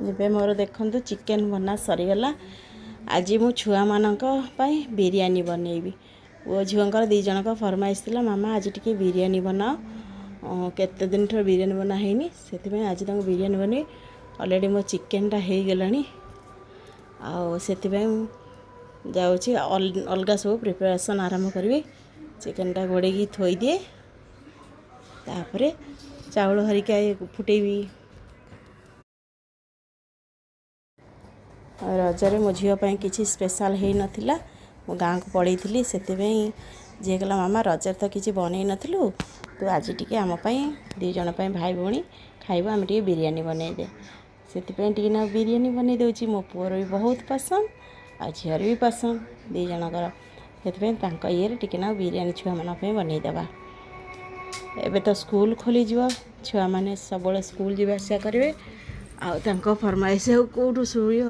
ଏବେ ମୋର ଦେଖନ୍ତୁ ଚିକେନ୍ ବନା ସରିଗଲା। ଆଜି ମୁଁ ଛୁଆମାନଙ୍କ ପାଇଁ ବିରିୟାନୀ ବନେଇବି। ପୁଅ ଝିଅଙ୍କର ଦୁଇ ଜଣଙ୍କ ଫରମାଇଶ ଥିଲା, ମାମା ଆଜି ଟିକେ ବିରିୟାନୀ ବନାଅ। କେତେ ଦିନଠାରୁ ବିରିୟାନୀ ବନା ହେଇନି, ସେଥିପାଇଁ ଆଜି ତାଙ୍କୁ ବିରିୟାନୀ ବନେଇ। ଅଲରେଡ଼ି ମୋ ଚିକେନ୍ଟା ହେଇଗଲାଣି, ଆଉ ସେଥିପାଇଁ ମୁଁ ଯାଉଛି ଅଲଗା ସବୁ ପ୍ରିପାରେସନ୍ ଆରମ୍ଭ କରିବି। ଚିକେନ୍ଟା ଘୋଡ଼େଇକି ଥୋଇଦିଏ, ତାପରେ ଚାଉଳ ହରିକା ଫୁଟେଇବି। ରଜରେ ମୋ ଝିଅ ପାଇଁ କିଛି ସ୍ପେଶାଲ୍ ହେଇନଥିଲା, ମୁଁ ଗାଁକୁ ପଳେଇଥିଲି। ସେଥିପାଇଁ ଝିଅ କହିଲା ମାମା ରଜରେ ତ କିଛି ବନେଇ ନଥିଲୁ, ତୁ ଆଜି ଟିକେ ଆମ ପାଇଁ ଦୁଇ ଜଣ ପାଇଁ ଭାଇ ଭଉଣୀ ଖାଇବ, ଆମେ ଟିକେ ବିରିୟାନୀ ବନେଇଦେ। ସେଥିପାଇଁ ଟିକେ ନା ବିରିୟାନୀ ବନେଇ ଦେଉଛି। ମୋ ପୁଅର ବି ବହୁତ ପସନ୍ଦ ଆଉ ଝିଅର ବି ପସନ୍ଦ ଦୁଇ ଜଣଙ୍କର। ସେଥିପାଇଁ ତାଙ୍କ ଇଏରେ ଟିକେ ନା ବିରିୟାନୀ ଛୁଆମାନଙ୍କ ପାଇଁ ବନେଇଦେବା। ଏବେ ତ ସ୍କୁଲ ଖୋଲିଯିବ, ଛୁଆମାନେ ସବୁବେଳେ ସ୍କୁଲ ଯିବା ଆସିବା କରିବେ, ଆଉ ତାଙ୍କ ଫରମାଇଶ ଆଉ କେଉଁଠୁ ଶୁଣିବ।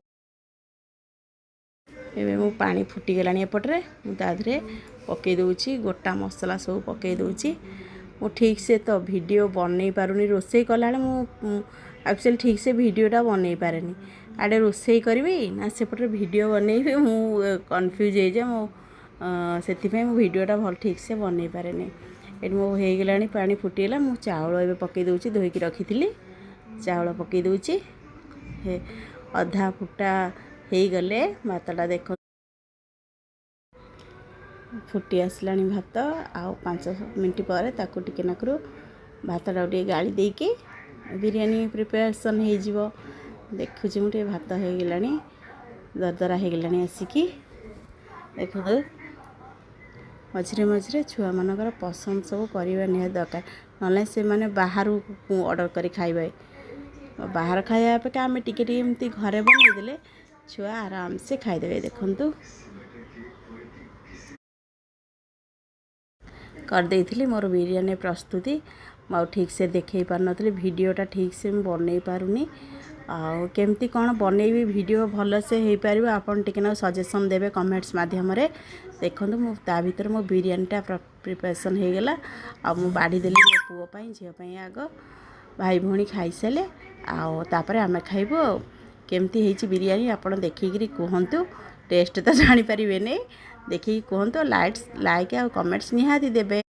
ଏବେ ମୁଁ ପାଣି ଫୁଟିଗଲାଣି ଏପଟରେ, ମୁଁ ତା ଦେହରେ ପକାଇ ଦେଉଛି ଗୋଟା ମସଲା ସବୁ ପକାଇ ଦେଉଛି। ମୁଁ ଠିକ୍ସେ ତ ଭିଡ଼ିଓ ବନେଇ ପାରୁନି, ରୋଷେଇ କଲାବେଳେ ମୁଁ ଆକ୍ଚୁଆଲି ଠିକ୍ସେ ଭିଡ଼ିଓଟା ବନେଇ ପାରେନି। ଆଡ଼େ ରୋଷେଇ କରିବି ନା ସେପଟରେ ଭିଡ଼ିଓ ବନେଇବି, ମୁଁ କନଫ୍ୟୁଜ୍ ହେଇଯାଏ। ସେଥିପାଇଁ ମୁଁ ଭିଡ଼ିଓଟା ଭଲ ଠିକ୍ସେ ବନେଇ ପାରେନି। ଏଠି ମୋ ହେଇଗଲାଣି, ପାଣି ଫୁଟିଗଲା। ମୁଁ ଚାଉଳ ଏବେ ପକାଇ ଦେଉଛି, ଧୋଇକି ରଖିଥିଲି ଚାଉଳ ପକାଇ ଦେଉଛି। ଅଧା ଫୁଟା ହେଇଗଲେ ଭାତଟା ଦେଖ ଫୁଟି ଆସିଲାଣି ଭାତ। ଆଉ 5 ମିନିଟ୍ ପରେ ତାକୁ ଟିକେ ନାକରୁ ଭାତଟାକୁ ଟିକେ ଗାଳି ଦେଇକି ବିରିୟାନୀ ପ୍ରିପାରେସନ୍ ହେଇଯିବ। ଦେଖୁଛି ମୁଁ ଟିକେ ଭାତ ହେଇଗଲାଣି, ଦରଦରା ହେଇଗଲାଣି ଆସିକି। ଦେଖନ୍ତୁ, ମଝିରେ ମଝିରେ ଛୁଆମାନଙ୍କର ପସନ୍ଦ ସବୁ କରିବା ନିହାତି ଦରକାର, ନହେଲେ ସେମାନେ ବାହାରୁ ଅର୍ଡ଼ର କରି ଖାଇବେ। ବାହାର ଖାଇବା ଅପେକ୍ଷା ଆମେ ଟିକେ ଟିକେ ଏମିତି ଘରେ ବନେଇଦେଲେ ଛୁଆ ଆରାମସେ ଖାଇଦେବେ। ଦେଖନ୍ତୁ କରିଦେଇଥିଲି ମୋର ବିରିୟାନୀ ପ୍ରସ୍ତୁତି। ମୁଁ ଆଉ ଠିକ୍ସେ ଦେଖାଇ ପାରୁନଥିଲି, ଭିଡ଼ିଓଟା ଠିକ୍ସେ ମୁଁ ବନେଇ ପାରୁନି। ଆଉ କେମିତି କ'ଣ ବନେଇବି ଭିଡ଼ିଓ ଭଲସେ ହେଇପାରିବ, ଆପଣ ଟିକେ ନାକୁ ସଜେସନ୍ ଦେବେ କମେଣ୍ଟସ୍ ମାଧ୍ୟମରେ। ଦେଖନ୍ତୁ, ମୁଁ ତା ଭିତରେ ମୋ ବିରିୟାନୀଟା ପ୍ରିପାରେସନ୍ ହେଇଗଲା। ଆଉ ମୁଁ ବାଢ଼ି ଦେଲି ମୋ ପୁଅ ପାଇଁ, ଝିଅ ପାଇଁ ଆଗ। ଭାଇ ଭଉଣୀ ଖାଇସାରିଲେ, ଆଉ ତାପରେ ଆମେ ଖାଇବୁ। ଆଉ କେମିତି ହେଇଛି ବିରିୟାନୀ ଆପଣ ଦେଖିକିରି କୁହନ୍ତୁ। ଟେଷ୍ଟ ତ ଜାଣିପାରିବେନି, ଦେଖିକି କୁହନ୍ତୁ। ଲାଇକ୍ ଆଉ କମେଣ୍ଟସ୍ ନିହାତି ଦେବେ।